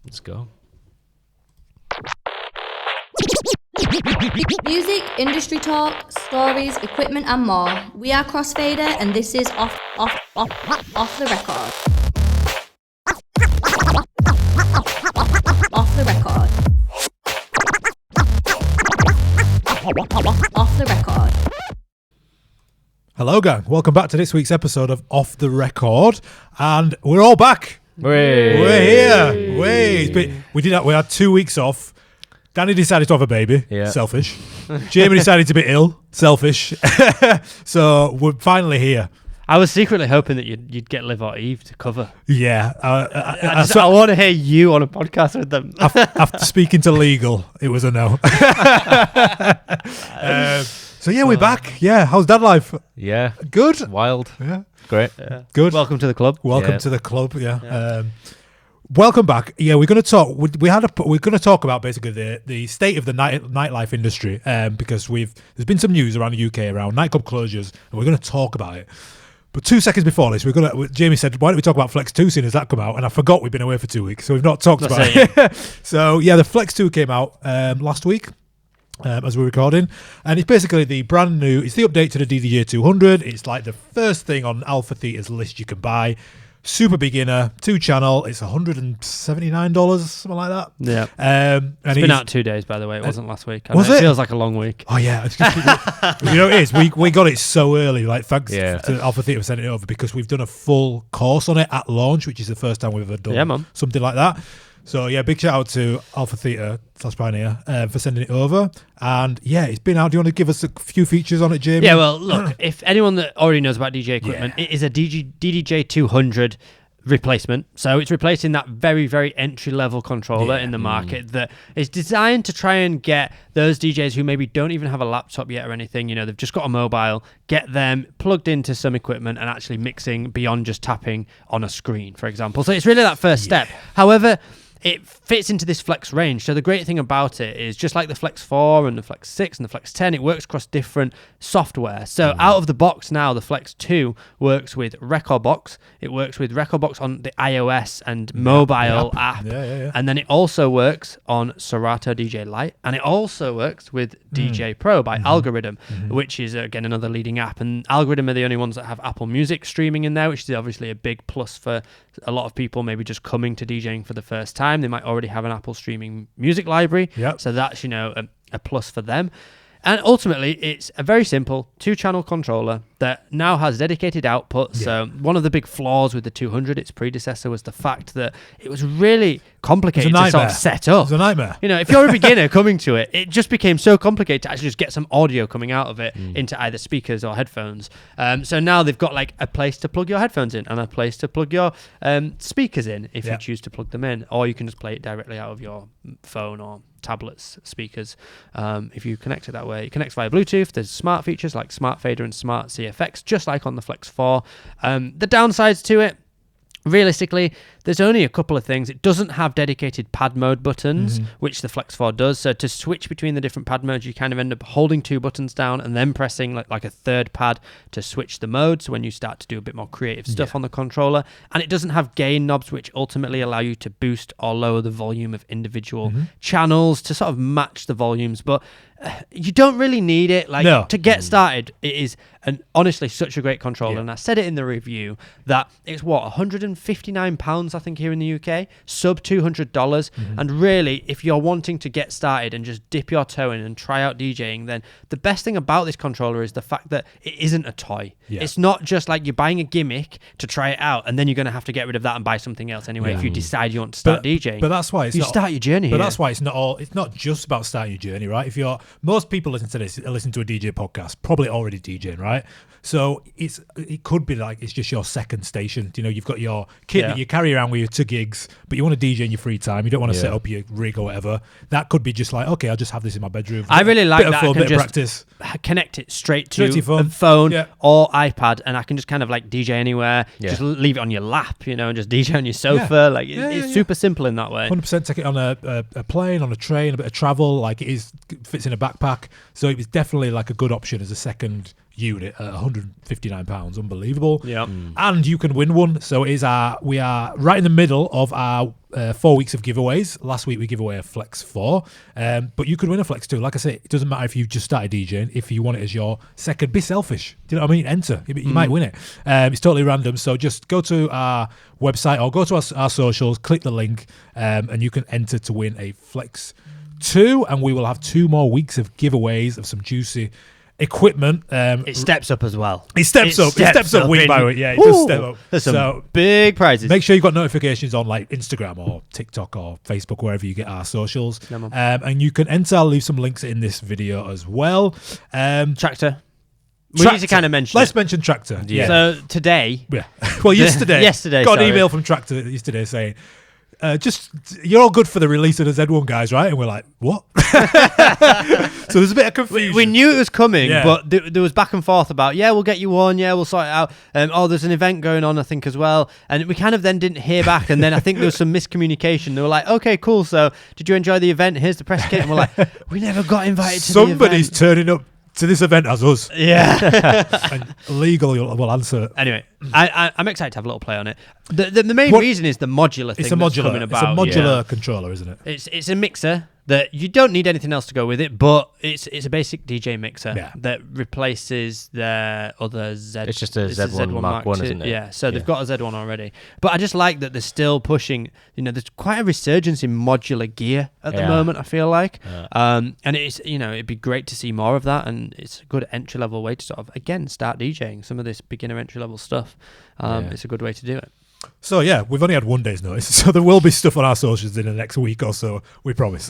Let's go. Music, industry talk, stories, equipment, and more. We are Crossfader, and this is off the record. Off the record. Off the record. Hello, gang. Welcome back to this week's episode of Off the Record, and we're all back. We're here. We had 2 weeks off. Danny decided to have a baby. Yeah. Selfish. Jamie decided to be ill. Selfish. So we're finally here. I was secretly hoping that you'd get Liv or Eve to cover. Yeah. I want to hear you on a podcast with them. After speaking to legal, it was a no. So yeah, we're back. Yeah. How's dad life? Yeah. Good. Wild. Yeah. Great. Yeah. Good. Welcome to the club. Welcome to the club. Yeah. Welcome back. Yeah, we're going to talk. We're going to talk about basically the state of the nightlife industry because there's been some news around the UK around nightclub closures, and we're going to talk about it. But 2 seconds before this, Jamie said, "Why don't we talk about FLX2 soon as that come out?" And I forgot we've been away for 2 weeks, so we've not talked about it. So yeah, the FLX2 came out last week. As we're recording, and it's basically the brand new. It's the update to the DDJ 200. It's like the first thing on Alpha Theta's list you can buy. Super beginner, 2-channel. It's $179, something like that. Yeah. It's been out 2 days, by the way. It wasn't last week. Was it? It feels like a long week. Oh yeah. It's just, it is. We got it so early. Like thanks to Alpha Theta for sending it over because we've done a full course on it at launch, which is the first time we've ever done something like that. So yeah, big shout out to Alpha Theta / Pioneer for sending it over. And yeah, it's been out. Do you want to give us a few features on it, Jamie? Yeah, well, look, if anyone that already knows about DJ equipment, it is a DDJ 200 replacement. So it's replacing that very, very entry-level controller in the market that is designed to try and get those DJs who maybe don't even have a laptop yet or anything, they've just got a mobile, get them plugged into some equipment and actually mixing beyond just tapping on a screen, for example. So it's really that first step. However, it fits into this Flex range. So the great thing about it is just like the Flex 4 and the Flex 6 and the Flex 10, it works across different software. So out of the box now, the Flex 2 works with Rekordbox. It works with Rekordbox on the iOS and mobile app. Yeah. And then it also works on Serato DJ Lite. And it also works with DJ Pro by Algorithm, which is, again, another leading app. And Algorithm are the only ones that have Apple Music streaming in there, which is obviously a big plus for a lot of people maybe just coming to DJing for the first time. They might already have an Apple streaming music library. So that's, a plus for them. And ultimately, it's a very simple 2-channel controller that now has dedicated output. So one of the big flaws with the 200, its predecessor, was the fact that it was really complicated to sort of set up. It was a nightmare. If you're a beginner coming to it, it just became so complicated to actually just get some audio coming out of it into either speakers or headphones. So now they've got like a place to plug your headphones in and a place to plug your speakers in if you choose to plug them in, or you can just play it directly out of your phone or tablets speakers if you connect it that way. It connects via Bluetooth. There's smart features like Smart Fader and Smart CFX, just like on the Flex 4. The downsides to it, realistically, there's only a couple of things. It doesn't have dedicated pad mode buttons, which the Flex 4 does. So to switch between the different pad modes, you kind of end up holding 2 buttons down and then pressing like a third pad to switch the modes when you start to do a bit more creative stuff on the controller. And it doesn't have gain knobs, which ultimately allow you to boost or lower the volume of individual channels to sort of match the volumes. But you don't really need it. To get started, it is honestly such a great controller. And I said it in the review that it's £159 I think here in the UK, sub $200. And really, if you're wanting to get started and just dip your toe in and try out DJing, then the best thing about this controller is the fact that it isn't a toy. It's not just like you're buying a gimmick to try it out and then you're going to have to get rid of that and buy something else anyway if you decide you want to start DJing. But that's why start your journey. But that's why it's not just about starting your journey, right? Most people listen to a DJ podcast, probably already DJing, right? So it could be like it's just your second station. You've got your kit that you carry around with you to gigs, but you want to DJ in your free time. You don't want to set up your rig or whatever. That could be just like, okay, I'll just have this in my bedroom. I really like that. I can just practice. Connect it straight to a phone or iPad, and I can just kind of like DJ anywhere. Just leave it on your lap, and just DJ on your sofa. It's super simple in that way. 100% take it on a plane, on a train, a bit of travel. Like it fits in a backpack. So it was definitely like a good option as a second unit at £159. Unbelievable. Yeah. And you can win one. So we are right in the middle of our 4 weeks of giveaways. Last week we gave away a Flex 4, but you could win a Flex 2. Like I say, it doesn't matter if you've just started DJing. If you want it as your second, be selfish. Do you know what I mean? Enter. You might win it. It's totally random. So just go to our website or go to our socials, click the link, and you can enter to win a Flex 2. And we will have 2 more weeks of giveaways of some juicy equipment. It steps up as well. It steps up week by week. Yeah, it does step up. There's some big prizes. Make sure you've got notifications on like Instagram or TikTok or Facebook, wherever you get our socials. And you can enter. I'll leave some links in this video as well. Traktor. We need to kind of mention Let's mention Traktor. Yeah. So today. Yeah. Well, yesterday. Got an email from Traktor yesterday saying, you're all good for the release of the Z1, guys, right? And we're like, what? So there's a bit of confusion. We knew it was coming, but there was back and forth about, we'll get you on, we'll sort it out. There's an event going on, I think, as well. And we kind of then didn't hear back. And then I think there was some miscommunication. They were like, okay, cool. So did you enjoy the event? Here's the press kit. And we're like, we never got invited to the event. Somebody's turning up to this event as us. Yeah. And legal will answer. Anyway, I'm excited to have a little play on it. The main reason is the modular thing that's coming about. It's a modular controller, isn't it? It's a mixer that you don't need anything else to go with it, but it's a basic DJ mixer that replaces their other Z. It's just a Z1 Mark 1, isn't it? Yeah, so they've got a Z1 already. But I just like that they're still pushing, there's quite a resurgence in modular gear at the moment, I feel like. And it's, it'd be great to see more of that, and it's a good entry-level way to sort of, again, start DJing some of this beginner entry-level stuff. It's a good way to do it. So we've only had 1 day's notice, so there will be stuff on our socials in the next week or so, we promise.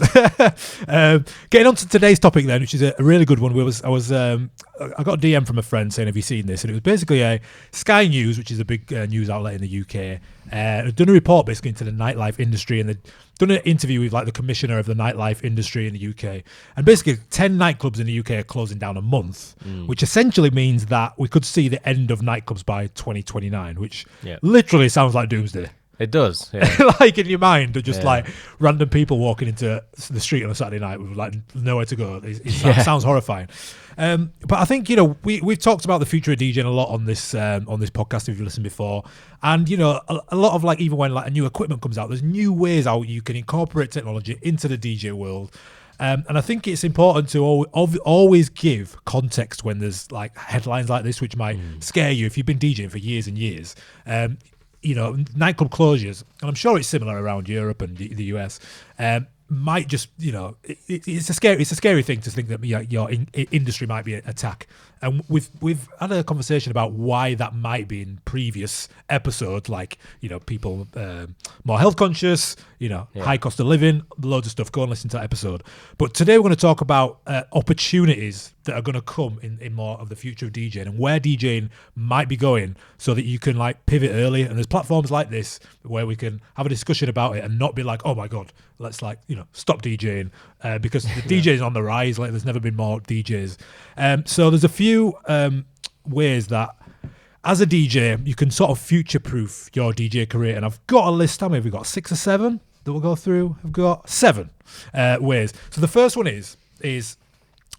Getting on to today's topic then, which is a really good one. I got a DM from a friend saying, have you seen this? And it was basically a Sky News, which is a big news outlet in the UK, had done a report basically into the nightlife industry, and they'd done an interview with like the commissioner of the nightlife industry in the UK. And basically 10 nightclubs in the UK are closing down a month, which essentially means that we could see the end of nightclubs by 2029, which literally sounds like doomsday. It does, yeah. Like in your mind, just like random people walking into the street on a Saturday night with like nowhere to go. It sounds horrifying. But I think we've talked about the future of DJing a lot on this podcast if you've listened before, and a lot of like even when like a new equipment comes out, there's new ways how you can incorporate technology into the DJ world. And I think it's important to always give context when there's like headlines like this, which might scare you if you've been DJing for years and years. Nightclub closures, and I'm sure it's similar around Europe and the US, might just, it's a scary thing to think that your industry might be attacked. And we've had a conversation about why that might be in previous episodes, like, people more health conscious, high cost of living, loads of stuff. Go and listen to that episode. But today we're going to talk about opportunities that are going to come in more of the future of DJing and where DJing might be going, so that you can like pivot early. And there's platforms like this where we can have a discussion about it and not be like, oh my God, let's stop DJing because the DJ is on the rise. Like there's never been more DJs. So there's a few ways that as a DJ you can sort of future-proof your DJ career. And I've got a list. How many have we got? 6 or 7 that we'll go through? I've got 7 ways. So the first one is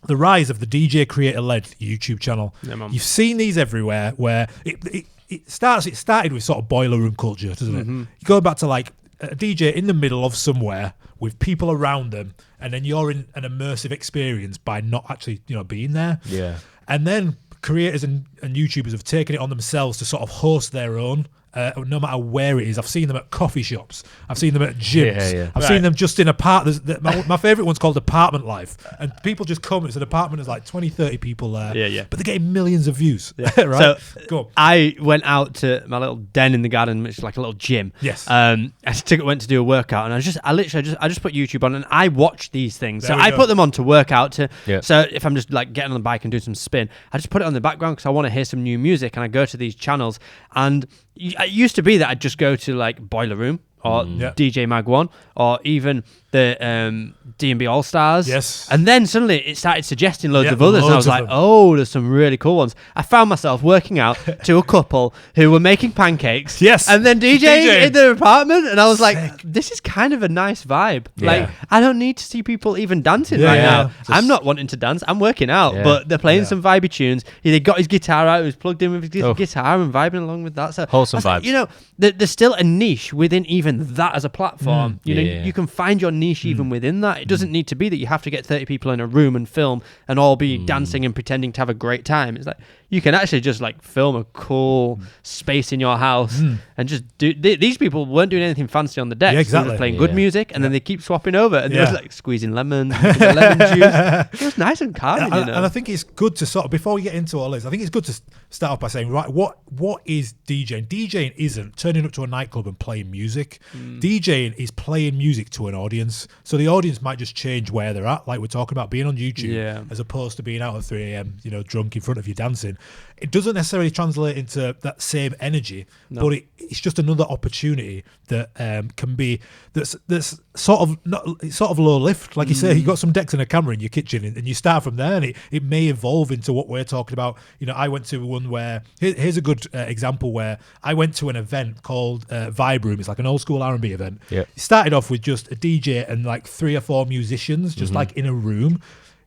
the rise of the DJ creator-led YouTube channel. You've seen these everywhere where it started with sort of boiler room culture, doesn't it? You go back to like a DJ in the middle of somewhere with people around them, and then you're in an immersive experience by not actually being there. Yeah. And then creators and YouTubers have taken it on themselves to sort of host their own, no matter where it is. I've seen them at coffee shops. I've seen them at gyms. I've seen them just in my favourite one's called Apartment Life. And people just come. It's an apartment. There's like 20, 30 people there. But they're getting millions of views. Right? So go on. I went out to my little den in the garden, which is like a little gym. Yes. I went to do a workout, and I just put YouTube on, and I watch these things. So I put them on to work out to. Yeah. So if I'm just like getting on the bike and doing some spin, I just put it on the background because I want to hear some new music, and I go to these channels. And it used to be that I'd just go to like Boiler Room or DJ Mag 1 or even the D&B All Stars. Yes. And then suddenly it started suggesting loads of others. And I was like, oh, there's some really cool ones. I found myself working out to a couple who were making pancakes. Yes. And then DJing in their apartment. And I was like, this is kind of a nice vibe. Yeah. Like, I don't need to see people even dancing now. I'm not wanting to dance. I'm working out. But they're playing some vibey tunes. He got his guitar out. He was plugged in with his guitar and vibing along with that. So wholesome vibes. Like, you know, there's still a niche within even that as a platform. You can find your niche even within that. It doesn't need to be that you have to get 30 people in a room and film and all be dancing and pretending to have a great time. It's like you can actually just like film a cool space in your house and just do. These people weren't doing anything fancy on the deck. Yeah, exactly. They were just playing good music and then they keep swapping over and they're like squeezing lemons, lemon juice. It was nice and calming, you know. And I think it's good to sort of, before we get into all this, I think it's good to start off by saying, right, what is DJing? DJing isn't turning up to a nightclub and playing music. DJing is playing music to an audience. So the audience might just change where they're at, like we're talking about being on YouTube, as opposed to being out at 3 a.m, you know, drunk in front of you dancing. It doesn't necessarily translate into that same energy, but it's just another opportunity that can be that's sort of low lift, like you say. You got some decks and a camera in your kitchen, and you start from there, and it may evolve into what we're talking about. You know, I went to one where here's a good example where I went to an event called Vibe Room. It's like an old school R&B event. It started off with just a DJ and like 3 or 4 musicians, just like in a room.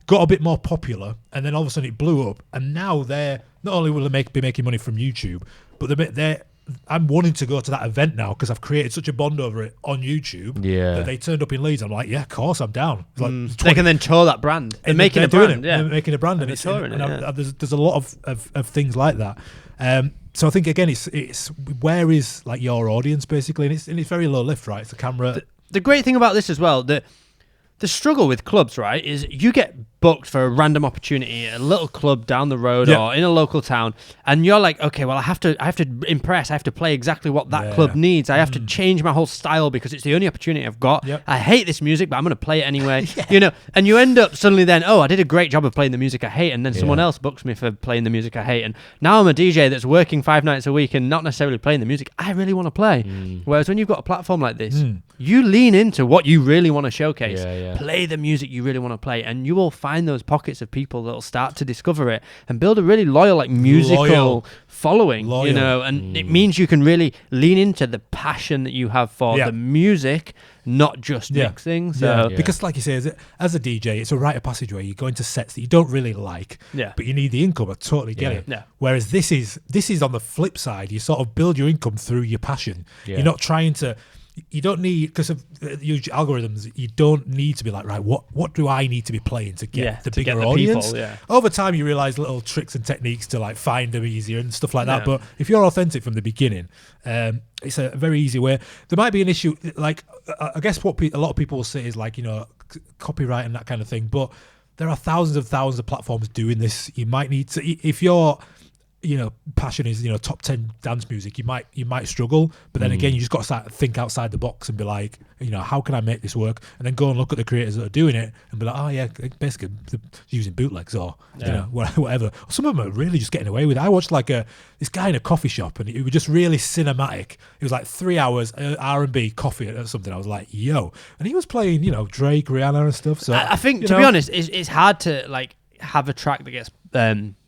Got a bit more popular, and then all of a sudden it blew up. And now they're not only will they be making money from YouTube, but I'm wanting to go to that event now because I've created such a bond over it on YouTube that they turned up in Leeds. I'm like, yeah, of course, I'm down. Like they can then tour that brand. They're making a brand. They're making a brand, and there's a lot of things like that. So I think again, it's where is like your audience basically, and it's very low lift, right? It's a camera. The great thing about this as well, the struggle with clubs, right, is you get booked for a random opportunity at a little club down the road or in a local town, and you're like, okay, well, I have to impress. I have to play exactly what that club needs. I have to change my whole style because it's the only opportunity I've got. I hate this music, but I'm going to play it anyway. You know, and you end up suddenly then, I did a great job of playing the music I hate, and then someone else books me for playing the music I hate, and now I'm a DJ that's working 5 nights a week and not necessarily playing the music I really want to play. Whereas when you've got a platform like this, you lean into what you really want to showcase. Play the music you really want to play, and you will find those pockets of people that will start to discover it and build a really loyal, like musical following, you know, and it means you can really lean into the passion that you have for the music, not just mixing. So because like you say, as a DJ, it's a rite of passage where you go into sets that you don't really like, but you need the income. I totally get it. Whereas this is on the flip side. You sort of build your income through your passion. You're not trying to. You don't need, because of huge algorithms, you don't need to be like, right, what do I need to be playing to get the bigger audience? People, over time, you realize little tricks and techniques to like find them easier and stuff like that. But if you're authentic from the beginning, it's a very easy way. There might be an issue, like, I guess what a lot of people will say is like, you know, copyright and that kind of thing. But there are thousands of platforms doing this. You might need to, if you're, you know, passion is, you know, top 10 dance music, you might struggle, but then again, you just got to start think outside the box and be like, you know, how can I make this work? And then go and look at the creators that are doing it and be like, oh yeah, basically using bootlegs or you know, whatever. Some of them are really just getting away with it. I watched like this guy in a coffee shop, and it was just really cinematic. It was like 3 hours R&B coffee or something. I was like, yo, and he was playing, you know, Drake, Rihanna and stuff. So I think, to be honest, it's hard to like have a track that gets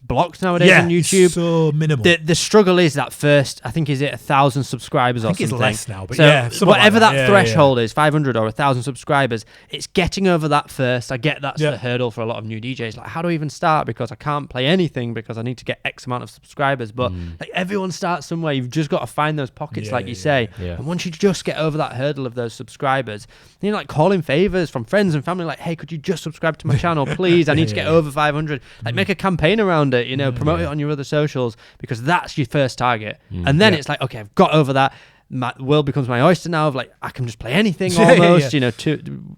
blocked nowadays on YouTube. So minimal. The struggle is that first, I think, is it 1,000 subscribers or something? It's less now, but so whatever like that threshold is, 500 or 1,000 subscribers, it's getting over that first. I get that's the hurdle for a lot of new DJs. Like, how do I even start? Because I can't play anything because I need to get X amount of subscribers. But like, everyone starts somewhere. You've just got to find those pockets, like you say. And once you just get over that hurdle of those subscribers, then you're like calling favors from friends and family, like, hey, could you just subscribe to my channel, please? I need to get over 500. Like, make a campaign around it, you know, promote it on your other socials, because that's your first target. And then it's like, okay, I've got over that. My world becomes my oyster now, of like, I can just play anything almost, you know,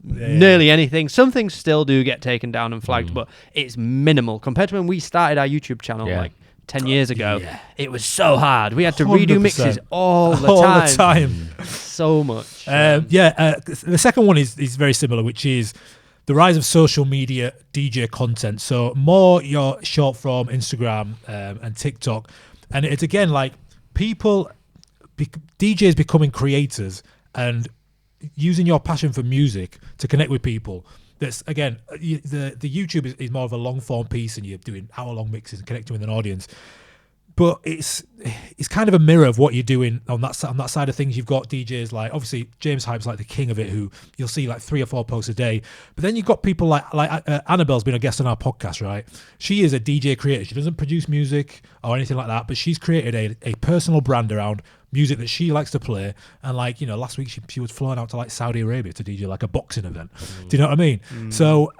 nearly anything. Some things still do get taken down and flagged, but it's minimal compared to when we started our YouTube channel like 10 years ago. It was so hard. We had to redo mixes all the time. So much. The second one is very similar, which is the rise of social media DJ content. So more your short form Instagram and TikTok. And it's again like DJs becoming creators and using your passion for music to connect with people. That's again, the YouTube is more of a long form piece, and you're doing hour-long mixes and connecting with an audience. But it's kind of a mirror of what you're doing on that side of things. You've got DJs like, obviously James Hype's like the king of it, who you'll see like 3 or 4 posts a day. But then you've got people like Annabelle's been a guest on our podcast, right? She is a DJ creator. She doesn't produce music or anything like that, but she's created a personal brand around music that she likes to play. And like, last week she was flying out to like Saudi Arabia to DJ like a boxing event. Do you know what I mean? So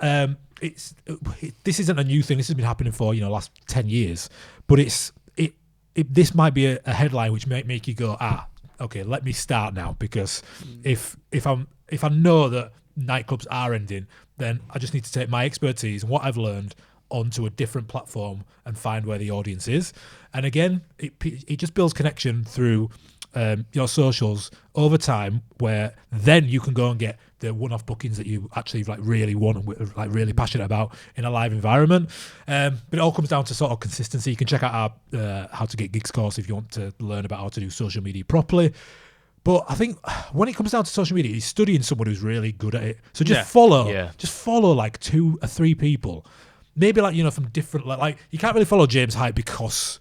this isn't a new thing. This has been happening for last 10 years. But this might be a headline which might make you go, okay, let me start now, because if I know that nightclubs are ending, then I just need to take my expertise and what I've learned onto a different platform and find where the audience is. And again, it just builds connection through your socials over time, where then you can go and get the one-off bookings that you actually like really want and like really passionate about in a live environment. But it all comes down to sort of consistency. You can check out our How to Get Gigs course if you want to learn about how to do social media properly. But I think when it comes down to social media, you're studying someone who's really good at it. So just follow like 2 or 3 people, maybe like from different like you can't really follow James Hype because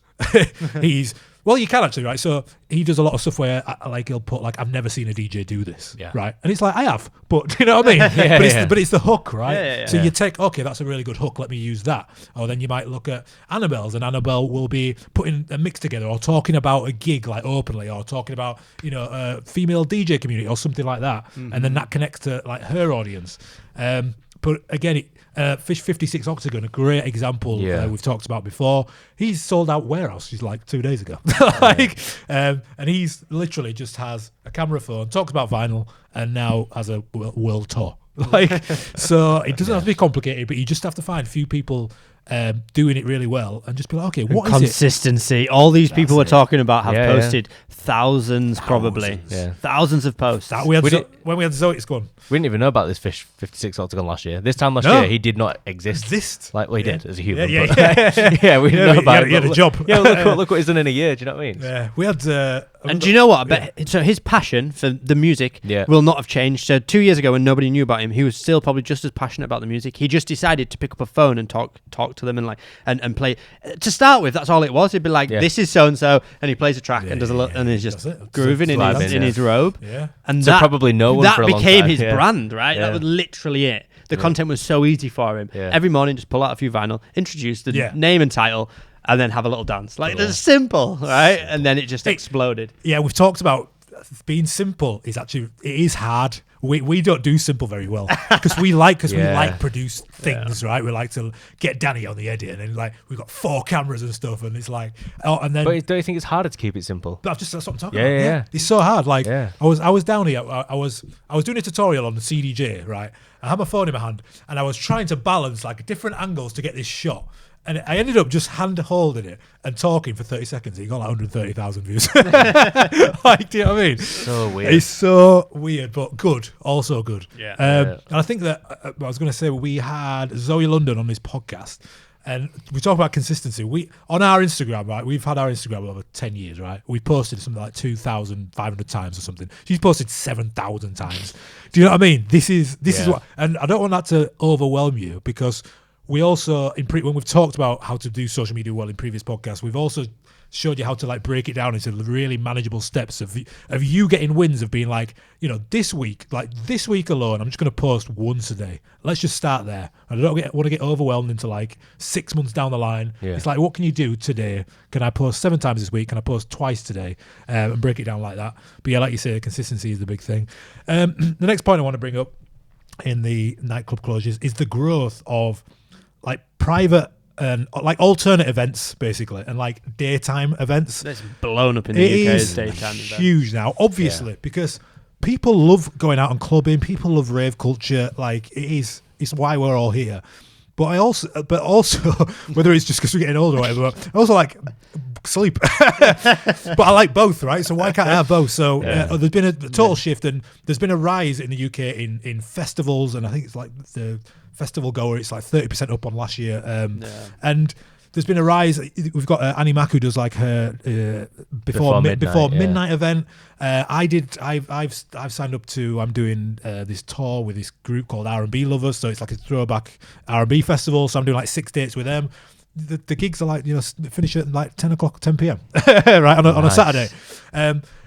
well, you can actually, right? So he does a lot of stuff where like he'll put like, I've never seen a DJ do this, right? And it's like, I have, but you know what I mean? But it's the hook, right? So you take, okay, that's a really good hook, let me use that. Or then you might look at Annabelle's, and Annabelle will be putting a mix together or talking about a gig like openly, or talking about a female DJ community or something like that, and then that connects to like her audience. But again, Fish 56 Octagon, a great example we've talked about before. He's sold out warehouses like 2 days ago. And he's literally just has a camera phone, talks about vinyl, and now has a world tour. So it doesn't have to be complicated, but you just have to find a few people doing it really well and just be like, okay, what is it? Consistency. All these people we're talking about have posted thousands probably. Thousands of posts. When we had Zoe, it's gone. We didn't even know about this Fish 56 Octagon last year. This time last year, he did not exist. Like, well, he did as a human. We didn't know about it. He had a job. Yeah, look what he's done in a year. Do you know what I mean? Yeah, we had... and do you know what? I bet, so his passion for the music will not have changed. So 2 years ago when nobody knew about him, he was still probably just as passionate about the music. He just decided to pick up a phone and talk to them and play. To start with, that's all it was. He'd be like, this is so-and-so, and he plays a track and does and he's just grooving in his robe. Yeah. And so probably no one for a long time. That became his brand, right? That was literally it. The content was so easy for him. Every morning, just pull out a few vinyl, introduce the name and title, and then have a little dance. Like, it's simple, right? And then it just exploded. Yeah, we've talked about being simple it is hard. We don't do simple very well because we like produce things, right? We like to get Danny on the edit, and then like we've got 4 cameras and stuff, and it's like, and then. But don't you think it's harder to keep it simple? That's what I'm talking about. Yeah, it's so hard. Like I was down here. I was doing a tutorial on the CDJ, right? I had my phone in my hand, and I was trying to balance like different angles to get this shot. And I ended up just hand holding it and talking for 30 seconds. It got like 130,000 views. Like, do you know what I mean? So weird. It's so weird, but good. Also good. Yeah. And I think that I was going to say we had Zoe London on this podcast, and we talk about consistency. On our Instagram, right? We've had our Instagram over 10 years, right? We posted something like 2,500 times or something. She's posted 7,000 times. Do you know what I mean? This is what, and I don't want that to overwhelm you, because we also, when we've talked about how to do social media well in previous podcasts, we've also showed you how to like break it down into really manageable steps of you getting wins of being like, this week alone, I'm just going to post once a day. Let's just start there. I don't want to get overwhelmed into like 6 months down the line. Yeah. It's like, what can you do today? Can I post 7 times this week? Can I post twice today? And break it down like that. But yeah, like you say, consistency is the big thing. The next point I want to bring up in the nightclub closures is the growth of like private and like alternate events, basically, and like daytime events. It's blown up in the UK as daytime events. Huge now, obviously, because people love going out and clubbing. People love rave culture. Like it's why we're all here. But also, whether it's just because we're getting older or whatever, I also like sleep. But I like both, right? So why can't I have both? So there's been a total shift, and there's been a rise in the UK in festivals, and I think it's like the festival goer, it's like 30% up on last year. And there's been a rise. We've got Annie Mack who does like her before midnight event. I've signed up to. I'm doing this tour with this group called R&B Lovers, so it's like a throwback R&B festival. So I'm doing like 6 dates with them. The gigs are like finish at like 10 p.m. right on a Saturday.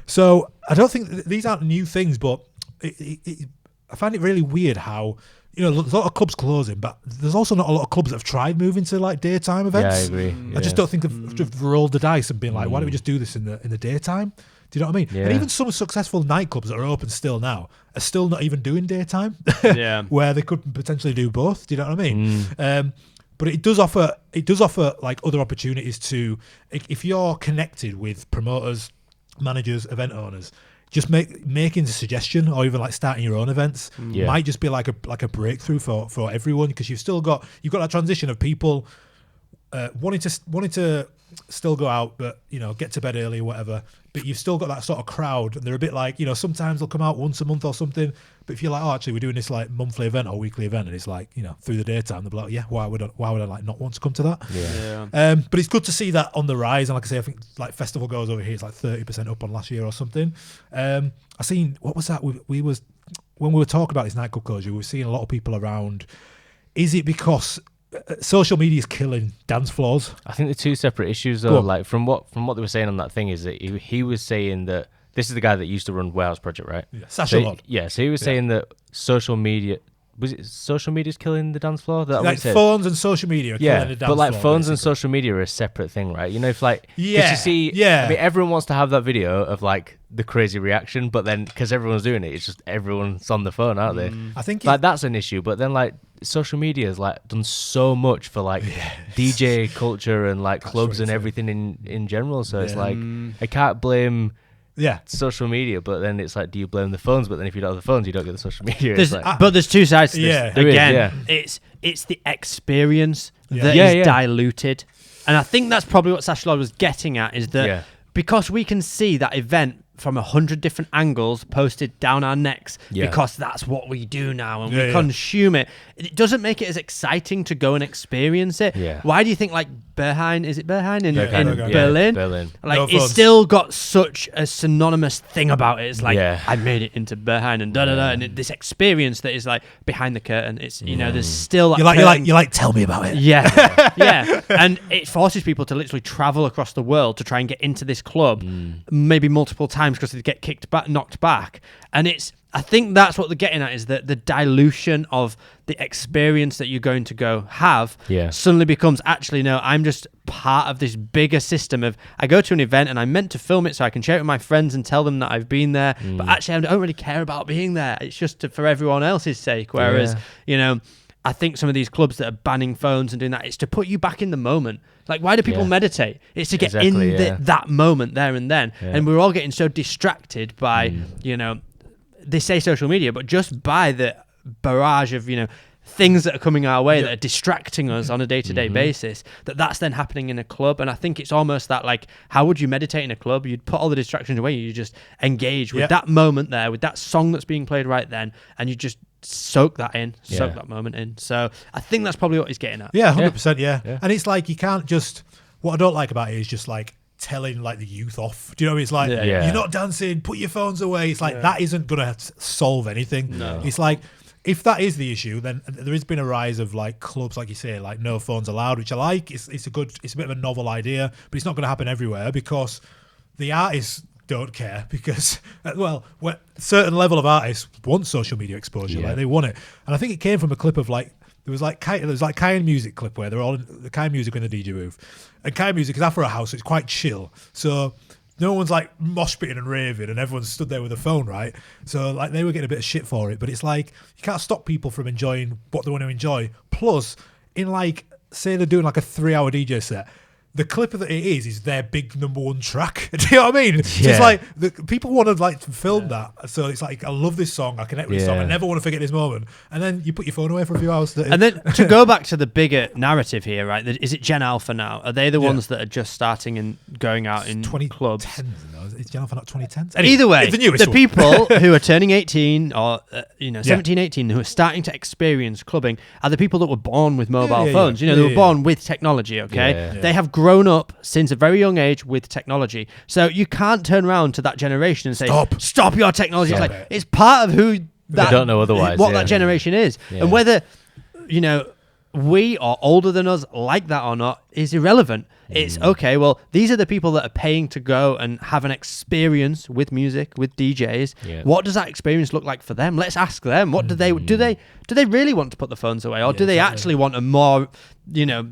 So I don't think these aren't new things, but I find it really weird how. There's a lot of clubs closing, but there's also not a lot of clubs that have tried moving to like daytime events. Yeah, I agree. I just don't think they've rolled the dice and been like, why don't we just do this in the daytime? Do you know what I mean? Yeah. And even some successful nightclubs that are open still now are still not even doing daytime. Where they could potentially do both. Do you know what I mean? But it does offer like other opportunities to, if you're connected with promoters, managers, event owners. Just making a suggestion or even like starting your own events might just be like a breakthrough for everyone, because you've got that transition of people wanting to still go out but get to bed early or whatever, but you've still got that sort of crowd and they're a bit like sometimes they'll come out once a month or something, but if you're like, oh, actually we're doing this like monthly event or weekly event and it's like through the daytime, they'll be like, yeah, why would I like not want to come to that? But it's good to see that on the rise, and like I say, I think like festival goes over here, it's like 30% up on last year or something. I seen, what was that, when we were talking about this nightclub closure, we were seeing a lot of people around. Is it because social media is killing dance floors? I think they're two separate issues though. Like from what they were saying on that thing is that he was saying that this is the guy that used to run Warehouse Project, right? Yeah, Sasha Lord. So he was saying that social media's killing the dance floor? That like phones and social media are killing the dance floor. But like phones basically. And social media are a separate thing, right? If like, you see, I mean, everyone wants to have that video of like the crazy reaction, but then because everyone's doing it, it's just everyone's on the phone, aren't they? I think like that's an issue, but then like social media has like done so much for like DJ culture and like clubs and everything in general. So it's like I can't blame social media, but then it's like, do you blame the phones? But then if you don't have the phones, you don't get the social media. But there's two sides to this. Again, it's the experience that is diluted, and I think that's probably what Sasha Lord was getting at, is that because we can see that event from 100 different angles posted down our necks, because that's what we do now and we consume it. It doesn't make it as exciting to go and experience it. Why do you think like Berghain, is it Berghain in Berlin? Berlin. Like it's still got such a synonymous thing about it. It's like I made it into Berghain and and this experience that is like behind the curtain. It's there's still that you're like tell me about it. And it forces people to literally travel across the world to try and get into this club, maybe multiple times because they get knocked back, and I think that's what they're getting at, is that the dilution of the experience that you're going to go have suddenly becomes, actually, no, I'm just part of this bigger system of, I go to an event and I'm meant to film it so I can share it with my friends and tell them that I've been there, but actually I don't really care about being there. It's just for everyone else's sake. Whereas, I think some of these clubs that are banning phones and doing that, it's to put you back in the moment. Like, why do people meditate? It's to get that moment there and then. And we're all getting so distracted by, they say social media, but just by the barrage of, things that are coming our way that are distracting us on a day-to-day basis, that's then happening in a club. And I think it's almost that, like, how would you meditate in a club? You'd put all the distractions away. You just engage with that moment there, with that song that's being played right then, and you just soak that moment in. So I think that's probably what he's getting at. 100%. And it's like, you can't just, what I don't like about it is just like telling like the youth off. Do you know what I mean? It's like, you're not dancing, put your phones away. It's like, that isn't gonna solve anything. It's like, if that is the issue, then there has been a rise of like clubs, like you say, like no phones allowed, which I like. It's a bit of a novel idea, but it's not going to happen everywhere because the artists don't care, because certain level of artists want social media exposure, like they want it. And I think it came from a clip of like, there was like Kai Music clip where they're all in the Kai Music in the DJ booth, and Kai Music is after a house, so it's quite chill. So no one's like mosh pitting and raving, and everyone's stood there with a phone, right? So like they were getting a bit of shit for it, but it's like you can't stop people from enjoying what they want to enjoy. Plus, in like, say they're doing like a 3-hour DJ set, the clip that it is their big number one track. Do you know what I mean? So it's like people want to like film that. So it's like, I love this song. I connect with this song. I never want to forget this moment. And then you put your phone away for a few hours. And then to go back to the bigger narrative here, right? Is it Gen Alpha now? Are they the ones that are just starting and going out in clubs? Is Gen Alpha not 2010s? Anyway, either way, the people who are turning 18 or 17, 18, who are starting to experience clubbing are the people that were born with mobile phones. They were born with technology. Okay, they have grown up since a very young age with technology. So you can't turn around to that generation and say, "Stop your technology." It's part of who that. They don't know otherwise. What that generation is, and whether we are older than us like that or not is irrelevant. It's okay. Well, these are the people that are paying to go and have an experience with music, with DJs. Yeah. What does that experience look like for them? Let's ask them. What do they really want to put the phones away, or do they actually want a more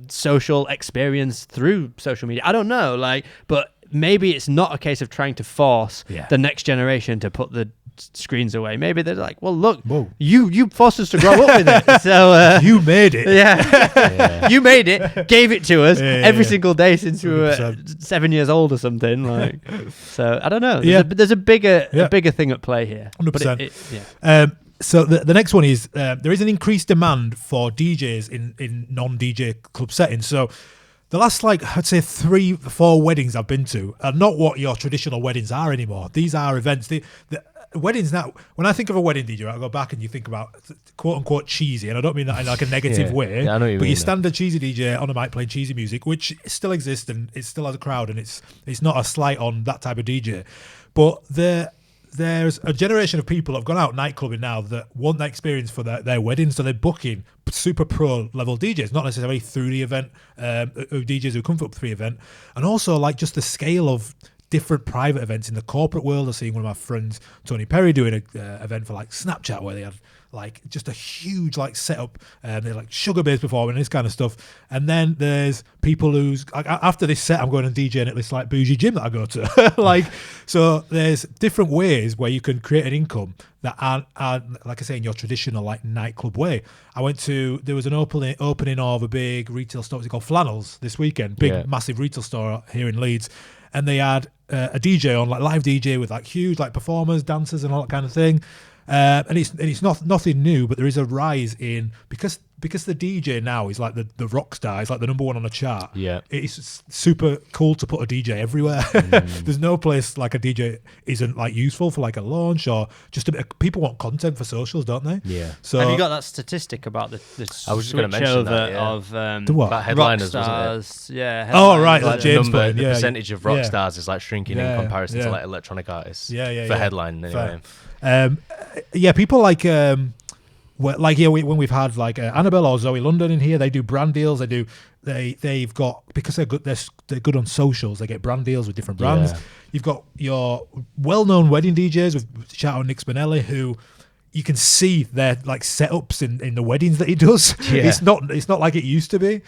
social experience through social media? I don't know. But maybe it's not a case of trying to force the next generation to put the screens away. Maybe they're like, well, look, you forced us to grow up with it, so you made it. You made it, gave it to us every single day since we were 7 years old or something. So I don't know. There's a bigger thing at play here. 100%. So the next one is there is an increased demand for DJs in non-DJ club settings. So the last, I'd say 3-4 weddings I've been to are not what your traditional weddings are anymore. These are events. The weddings now, when I think of a wedding DJ, I go back and you think about quote unquote cheesy, and I don't mean that in a negative way. I know what you mean, your standard cheesy DJ on a mic playing cheesy music, which still exists and it still has a crowd, and it's not a slight on that type of DJ. But there's a generation of people that have gone out nightclubbing now that want that experience for their wedding, so they're booking super pro level DJs, not necessarily through the event, DJs who come through the event, and also just the scale of different private events in the corporate world. I've seen one of my friends, Tony Perry, doing an event for Snapchat where they had just a huge setup, they're sugar based performing and this kind of stuff. And then there's people who's after this set, I'm going and DJing at this bougie gym that I go to. So there's different ways where you can create an income that aren't like I say, in your traditional nightclub way. There was an opening of a big retail store. It's called Flannels this weekend, massive retail store here in Leeds. And they had a DJ on, live DJ with huge performers, dancers, and all that kind of thing. And it's nothing new, but there is a rise in because the DJ now is the rock star, is the number one on a chart. Yeah, it's super cool to put a DJ everywhere. There's no place a DJ isn't useful for a launch or just a bit. People want content for socials, don't they? Yeah. So have you got that statistic about the I was just going to mention that of about headliners, wasn't it? Yeah. Oh right, James the percentage of rock stars is shrinking in comparison to electronic artists. For headline anyway. People when we've had Annabelle or Zoe London in here, they do brand deals. They've got, because they're good on socials, they get brand deals with different brands. You've got your well-known wedding DJs with shout out Nick Spinelli, who you can see their setups in the weddings that he does. It's not like it used to be.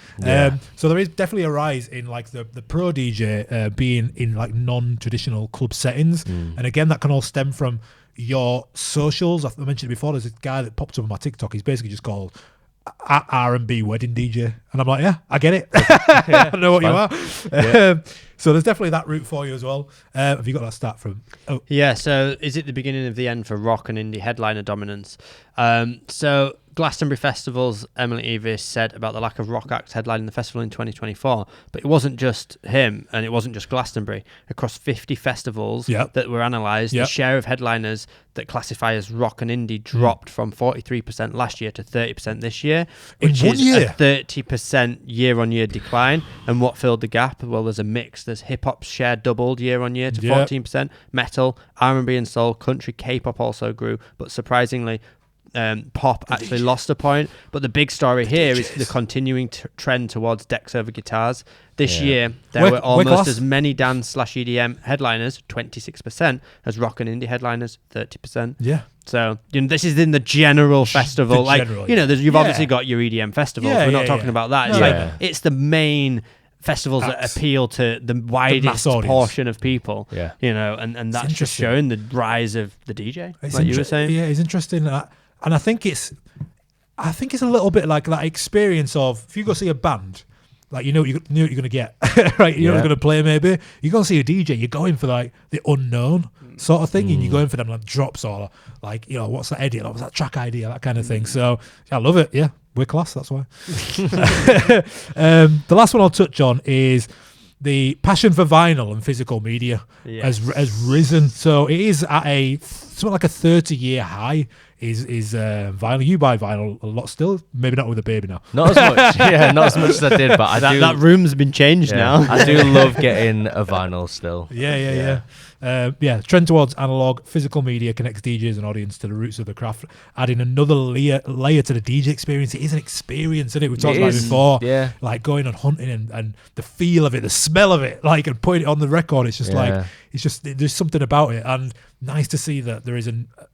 So there is definitely a rise in the pro DJ being in non-traditional club settings, and again that can all stem from your socials. I mentioned it before, there's a guy that popped up on my TikTok. He's basically just called R&B wedding DJ, and I'm like, yeah, I get it. I know what you are. So there's definitely that route for you as well. Have you got that stat from? So is it the beginning of the end for rock and indie headliner dominance? So Glastonbury Festival's Emily Evis said about the lack of rock acts headlining the festival in 2024, but it wasn't just him, and it wasn't just Glastonbury. Across 50 festivals that were analysed, the share of headliners that classify as rock and indie dropped from 43% last year to 30% this year, which is a 30% year-on-year decline. And what filled the gap? Well, there's a mix. There's hip-hop's share doubled year-on-year to 14%. Metal, R&B and soul, country, K-pop also grew, but surprisingly, pop actually lost a point. But the big story here is the continuing trend towards decks over guitars. This year there were almost as many dance/EDM headliners, 26%, as rock and indie headliners, 30%. So this is in the general festival. You've obviously got your EDM festivals. We're not talking about that. It's the main festivals that appeal to the widest portion of people. And that's just showing the rise of the DJ, like you were saying. It's interesting. And I think it's a little bit like that experience of, if you go see a band, like you know what you're going to get, right? You know what you're going to play. Maybe you're going to see a DJ. You're going for like the unknown sort of thing, and you're going for them like drops or like what's that edit? What's that track idea? That kind of thing. So I love it. Yeah, we're class. That's why. The last one I'll touch on is the passion for vinyl and physical media has risen. So it is at something like a 30-year high. Is vinyl? You buy vinyl a lot still? Maybe not with a baby now. Not as much. Not as much as I did, but I do. That room's been changed now. I do love getting a vinyl still. Yeah. Trend towards analog physical media connects DJs and audience to the roots of the craft, adding another layer to the DJ experience. It is an experience, isn't it? We talked about it before. Yeah. Like going on hunting and the feel of it, the smell of it, like and putting it on the record. It's just there's something about it, and nice to see that there is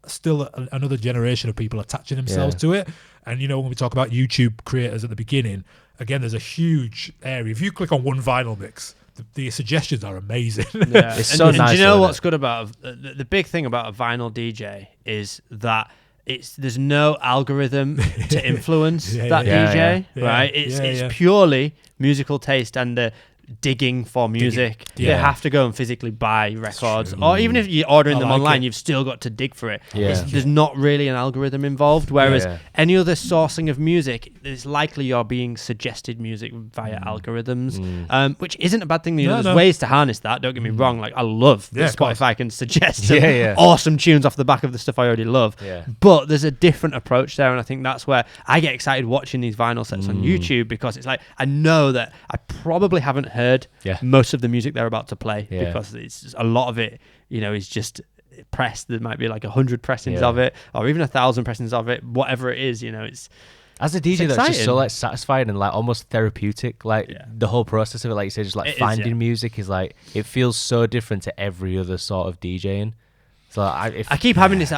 still another generation of people attaching themselves to it. And when we talk about YouTube creators at the beginning, again, there's a huge area. If you click on one vinyl mix, the suggestions are amazing. Yeah. It's so nice. Do you know what's good about the big thing about a vinyl DJ is that there's no algorithm to influence that DJ, right? It's purely musical taste and the digging for music. You have to go and physically buy records, or even if you're ordering them online, you've still got to dig for it. There's not really an algorithm involved, whereas any other sourcing of music, it's likely you're being suggested music via algorithms, which isn't a bad thing. There's ways to harness that, don't get me wrong. Like I love that Spotify can suggest awesome tunes off the back of the stuff I already love, but there's a different approach there, and I think that's where I get excited watching these vinyl sets on YouTube, because it's like I know that I probably haven't heard most of the music they're about to play, because it's just, a lot of it is just pressed. There might be like 100 pressings of it, or even 1,000 pressings of it, whatever it is. It's as a DJ that's just so like satisfying and like almost therapeutic, like the whole process of it, like you say, just like finding music is like, it feels so different to every other sort of DJing. So I keep having this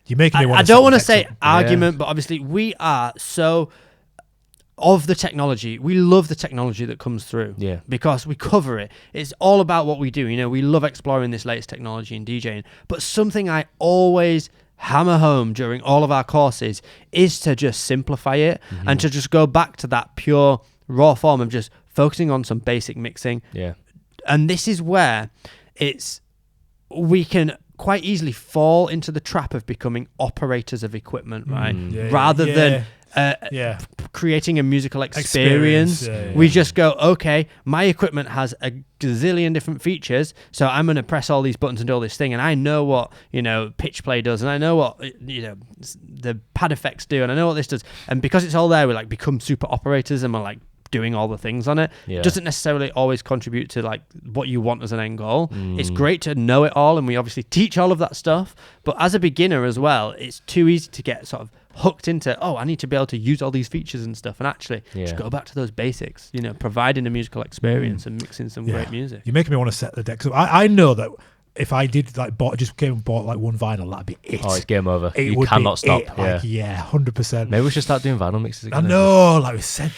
you're making me want I don't want to say argument, but obviously we are so of the technology. We love the technology that comes through because we cover it. It's all about what we do. We love exploring this latest technology in DJing. But something I always hammer home during all of our courses is to just simplify it and to just go back to that pure raw form of just focusing on some basic mixing. And this is where we can quite easily fall into the trap of becoming operators of equipment, right? Rather than creating a musical experience. We just go, okay, my equipment has a gazillion different features, so I'm going to press all these buttons and do all this thing, and I know what pitch play does, and I know what the pad effects do, and I know what this does, and because it's all there, we like become super operators, and we're like doing all the things on it. Doesn't necessarily always contribute to like what you want as an end goal. It's great to know it all, and we obviously teach all of that stuff, but as a beginner as well, it's too easy to get sort of hooked into, I need to be able to use all these features and stuff, and actually just go back to those basics, providing a musical experience and mixing some great music. You're making me want to set the deck. So I know that if I did like bought like one vinyl, that'd be it. Oh, it's game over. You cannot stop. 100%. Maybe we should start doing vinyl mixes again. I know, like we said,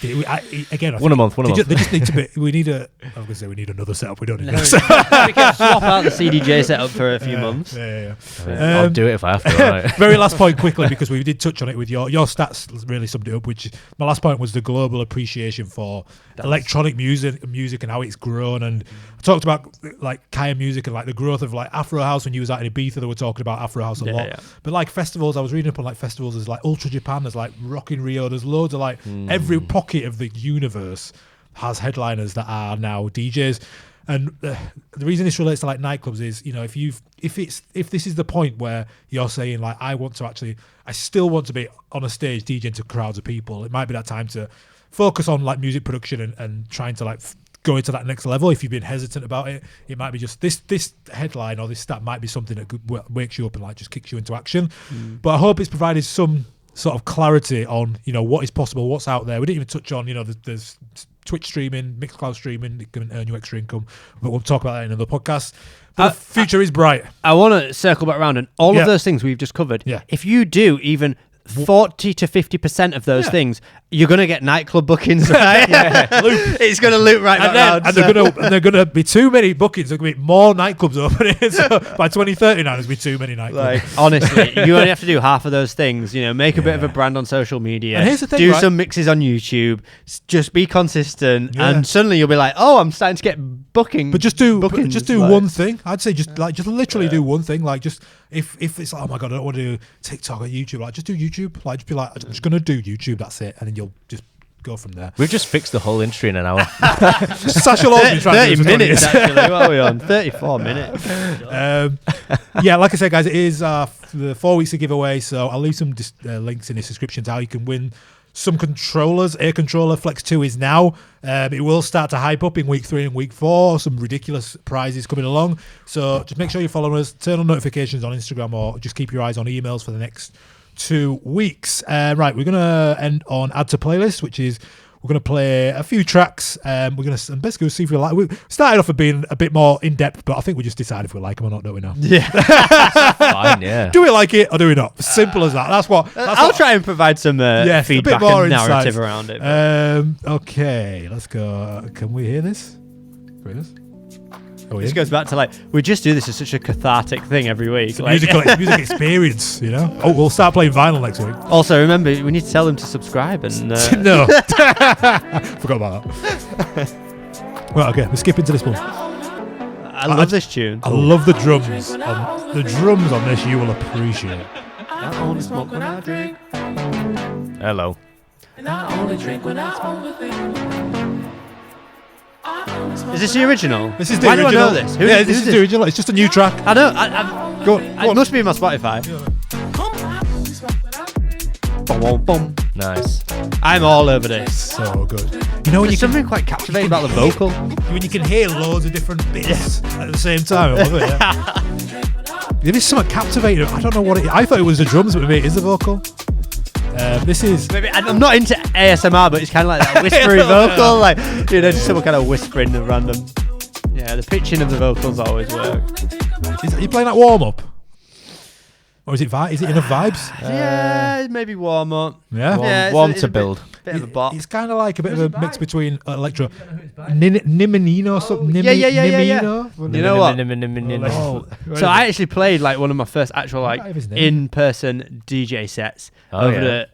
one a month. They just need to be. We need I was gonna say we need another setup. We don't need another setup. We can swap out the CDJ setup for a few months. I'll do it if I have to. Right. Very last point quickly, because we did touch on it with your stats. Really summed it up. Which my last point was the global appreciation for electronic music and how it's grown. And I talked about like Kaya music and like the growth of like Afro House. When you was out in Ibiza, they were talking about Afro House a lot. But like festivals, I was reading up on like festivals. There's like Ultra Japan, there's like Rock in Rio, there's loads of like every pocket of the universe has headliners that are now DJs. And the reason this relates to like nightclubs is, if this is the point where you're saying like, I still want to be on a stage DJing to crowds of people, it might be that time to focus on like music production and trying to like go into that next level. If you've been hesitant about it, it might be just this headline or this stat might be something that wakes you up and like just kicks you into action. But I hope it's provided some sort of clarity on what is possible, what's out there. We didn't even touch on there's Twitch streaming, Mixcloud streaming, it can earn you extra income, but we'll talk about that in another podcast. But the future is bright. I want to circle back around, and all of those things we've just covered, if you do even 40 to 50% of those things, you're gonna get nightclub bookings, right? It's gonna loop right back round. And they're gonna be too many bookings. There's gonna be more nightclubs opening. So by 2039, there's gonna be too many nightclubs. Like, honestly, you only have to do half of those things. Make a bit of a brand on social media. And here's the thing, do right? some mixes on YouTube. Just be consistent, and suddenly you'll be like, oh, I'm starting to get bookings. But just do like, one thing. I'd say just literally do one thing. Like just if it's like, oh my god, I don't want to do TikTok or YouTube. Like just do YouTube. Like just be like, I'm just gonna do YouTube. That's it, and then you'll just go from there. We've just fixed the whole industry in an hour. Sasha Law's been trying 30 to do minutes actually. What are we on? 34 minutes. Like I said, guys, it is the 4 weeks of giveaway. So I'll leave some links in the description to how you can win some controllers. Air controller FLX2 is now. It will start to hype up in week 3 and week 4. Some ridiculous prizes coming along. So just make sure you follow us, turn on notifications on Instagram, or just keep your eyes on emails for the next 2 weeks. Right, we're gonna end on add to playlist, which is we're gonna play a few tracks. We're gonna basically see if we like. We started off with being a bit more in depth, but I think we just decide if we like them or not, don't we now? Yeah. Fine, yeah. Do we like it or do we not? Simple as that. That's what. I'll try and provide some feedback a bit more and narrative insights around it. Okay, let's go. Can we hear this? Can we hear this? This goes back to like, we just do this as such a cathartic thing every week. It's a music experience, Oh, we'll start playing vinyl next week. Also, remember, we need to tell them to subscribe and... No. Forgot about that. Well, okay, let's skip into this one. I love this tune. I love the drums. The drums on this you will appreciate. I only smoke when I drink. Hello. And I only drink when I smoke with it. Is this the original? This is the Why original. do I know this? This is the original. It's just a new track. I know. Go It on. must be in my Spotify. Boom, boom, boom. Nice. I'm all over this. So good. You know when There's something quite captivating about the vocal. when you can hear loads of different bits at the same time. I love it. Yeah. There is something captivating. I don't know what it is. I thought it was the drums, but maybe it is the vocal. This is... Maybe I'm not into ASMR, but it's kind of like that whispery vocal, like just someone kind of whispering at random. Yeah, the pitching of the vocals always work. Are you playing that warm up, or is it enough vibes? Yeah, maybe warm up. Yeah, Warm it's to a build. Bit of a bop. It's kind of like a bit of a mix between electro, Nimonino, something. Yeah. Nimino? You know what? So I actually played like one of my first actual like in-person DJ sets over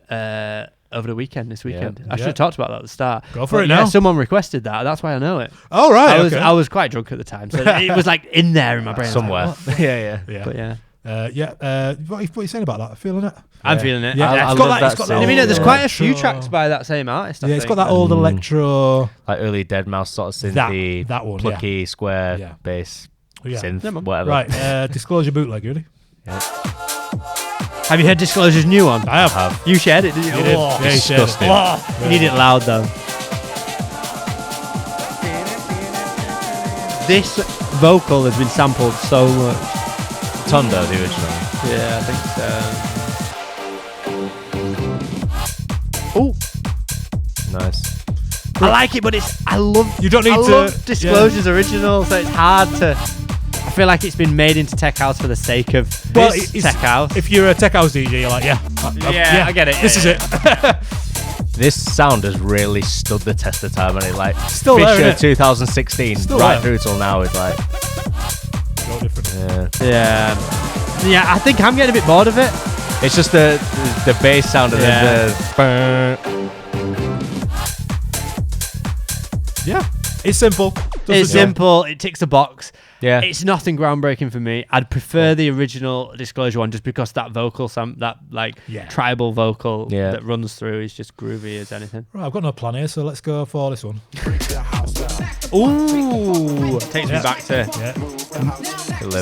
the weekend. This weekend, I should have talked about that at the start. Go for it now. Someone requested that. That's why I know it. Oh right, I was quite drunk at the time, so it was like in there in my brain Somewhere. Like, Yeah. but yeah. What are you saying about that? Feeling it? I'm feeling it. Yeah, I it's love got that that. sound. I mean, there's quite a few electro. tracks by that same artist. I It's think. got that old electro. Like early Dead Mouse sort of synthy, that one, plucky, square, bass, synth, whatever. Right, Disclosure bootleg, ready? Have you heard Disclosure's new one? I have. You shared it, didn't you? You did. Oh, Yeah, you shared it. disgusting. you need it loud though. This vocal has been sampled so much. Tondo, the original. Yeah, I think so. Oh, Nice. I like it, but I love. You don't need I to- love Disclosure's original, so it's hard to. I feel like it's been made into tech house for the sake of this tech house. If you're a tech house DJ, you're like, I get it. This is it. This sound has really stood the test of time, and it like Still there, Fisher innit? 2016 Still right there. through till now is like No different. Yeah, I think I'm getting a bit bored of it. it's just the bass sound and then the Yeah, it's simple. Does It's the job. simple. It ticks a box. yeah. It's nothing groundbreaking for me. I'd prefer the original Disclosure one just because that vocal, that like tribal vocal that runs through is just groovy as anything. Right, I've got no plan here, so let's go for this one. Ooh, takes me back to Yeah.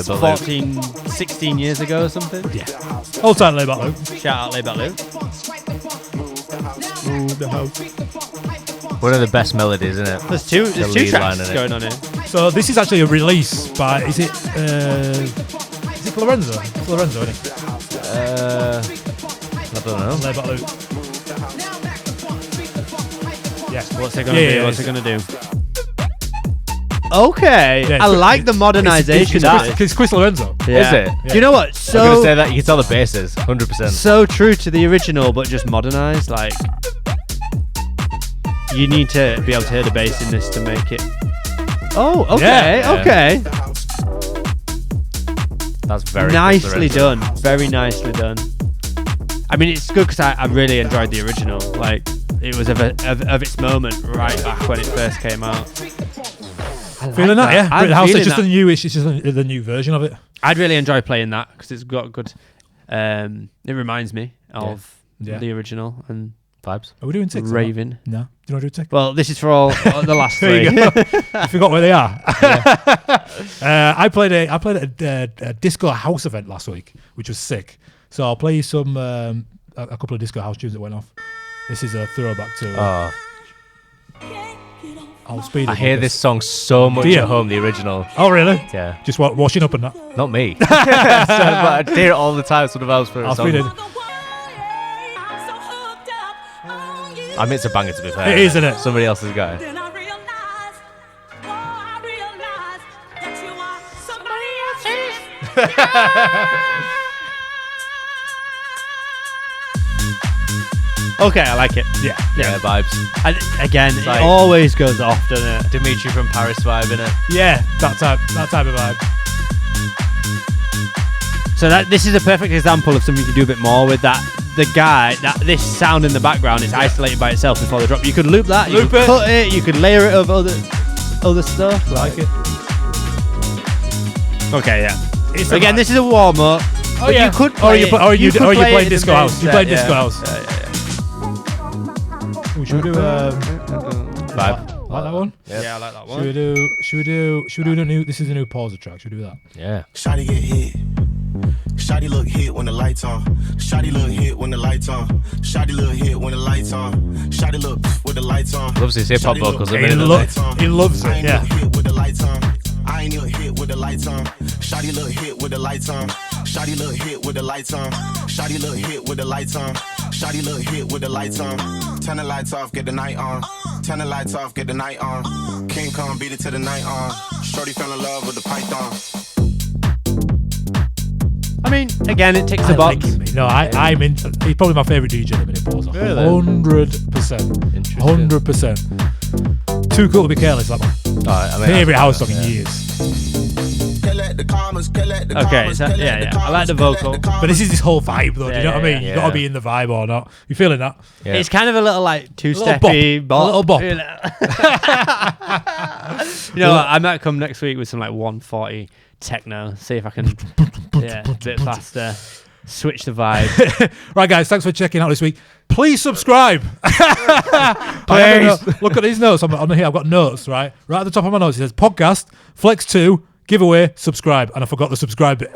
14, 16 years ago or something. Yeah. Hold tight, Layback Luke. Shout out Layback Luke. One of the best melodies, isn't it? There's two lead line tracks in it. going on here. So this is actually a release by, is it Lorenzo? It's Lorenzo, isn't it? I don't know. Layback Luke. Yes. What's it gonna do? What's it gonna do? Okay, Yeah, I like the modernization of it. It's Chris Lorenzo. Yeah. Is it? Do you know what? I'm So gonna say that you can tell the basses, 100%. so true to the original, but just modernized. Like, you need to be able to hear the bass in this to make it. Oh, okay, Yeah. okay. That's very Nicely done. Very nicely done. I mean, it's good because I really enjoyed the original. Like, it was of its moment right back when it first came out. Feeling that, yeah. I'm House, feeling it's just that. it's just the new version of it. I'd really enjoy playing that because it's got good. It reminds me of the original and vibes. Are we doing ticks? Raven. No. Do you want to do a tick? Well, this is for all the last There three. you go. I forgot where they are. I played a disco house event last week, which was sick. So I'll play you some a couple of disco house tunes that went off. This is a throwback to. I'll speed it. I hear this song so much at home, the original. Oh really? Yeah. Just washing up and that. Not me. But I hear it all the time. Sort of else for a I'll song. speed it. I mean, it's a banger to be fair. It is, isn't it? Somebody else's guy. Then I realize that you are somebody else's. Okay, I like it. Yeah. Yeah, vibes. Again, like- it always goes off, doesn't it? Dimitri from Paris vibe, innit? Yeah. That type of vibe. So this is a perfect example of something you can do a bit more with that. The guy, this sound in the background is isolated by itself before the drop. You could loop that, you Loop could it. cut it, you could layer it over other stuff. Like it. Okay, yeah. It's Again, this is a warm up. Oh yeah. You could Or play you it- play you could play it playing in disco the house. bass You set, playing yeah. disco house. Yeah. Ooh, should we do Vibe. like that one? Yeah, I like that Should one. we do the new? This is a new pauser track. Should we do that? Yeah. Shotty get hit. Shotty look hit when the lights on. Shotty look hit when the lights on. Shotty look hit when the lights on. Shotty look with the lights on. Loves his hip hop vocals. He I mean, loves it. I ain't Yeah. look hit with the lights on. I ain't look hit with the lights on. Shotty look hit with the lights on. Shotty look hit with the lights on. Shotty look hit with the lights on. Shotty look hit with the lights on. Turn the lights off, get the night on. Turn the lights off, get the night on. King Kong beat it to the night on. Shorty fell in love with the python. I mean, again, it ticks the box. No, I'm in. He's probably my favorite DJ in the minute pauser. Really? 100%. Interesting. 100%. Too cool to be careless. That one. I mean, Favorite house song yeah. in years. Okay, so, yeah. I like the vocal. But this is this whole vibe, though. Do you know what I mean? yeah. You got to be in the vibe or not. You feeling that? Yeah. It's kind of a little like bop. two-steppy A little bop. You know, what, I might come next week with some like 140 techno. See if I can, a bit faster. Switch the vibe. Right, guys, thanks for checking out this week. Please subscribe. Please. Look at these notes. On here, I've got notes, right? Right at the top of my notes, it says podcast, FLX2, giveaway, subscribe. And I forgot the subscribe bit.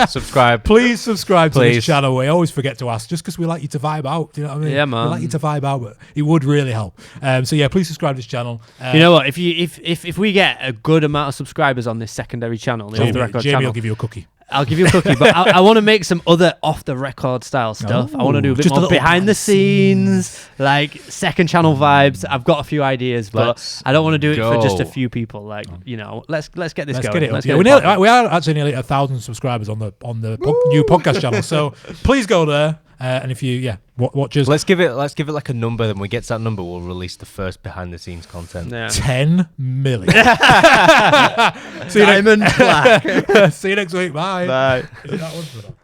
Subscribe. Please subscribe to this Please. channel. We always forget to ask, just because we like you to vibe out. Do you know what I mean? Yeah, man. We like you to vibe out, but it would really help. So yeah, please subscribe to this channel. You know what? If we get a good amount of subscribers on this secondary channel, the Off the Record Jamie channel, will give you a cookie. I'll give you a cookie. But I want to make some other off the record style stuff. I want to do a bit just a more little behind the scenes, like second channel vibes. I've got a few ideas, but Let's I don't want to do it for just a go. few people. Like, let's get this Let's going. get it up. Let's Yeah, get it we popping. are actually nearly 1,000 subscribers on the new podcast channel. So please go there. And if you watch us, Let's give it like a number. Then when we get to that number, we'll release the first behind the scenes content. Yeah. 10 million. See you Diamond black. See you next week. Bye. Bye. Is that one for that?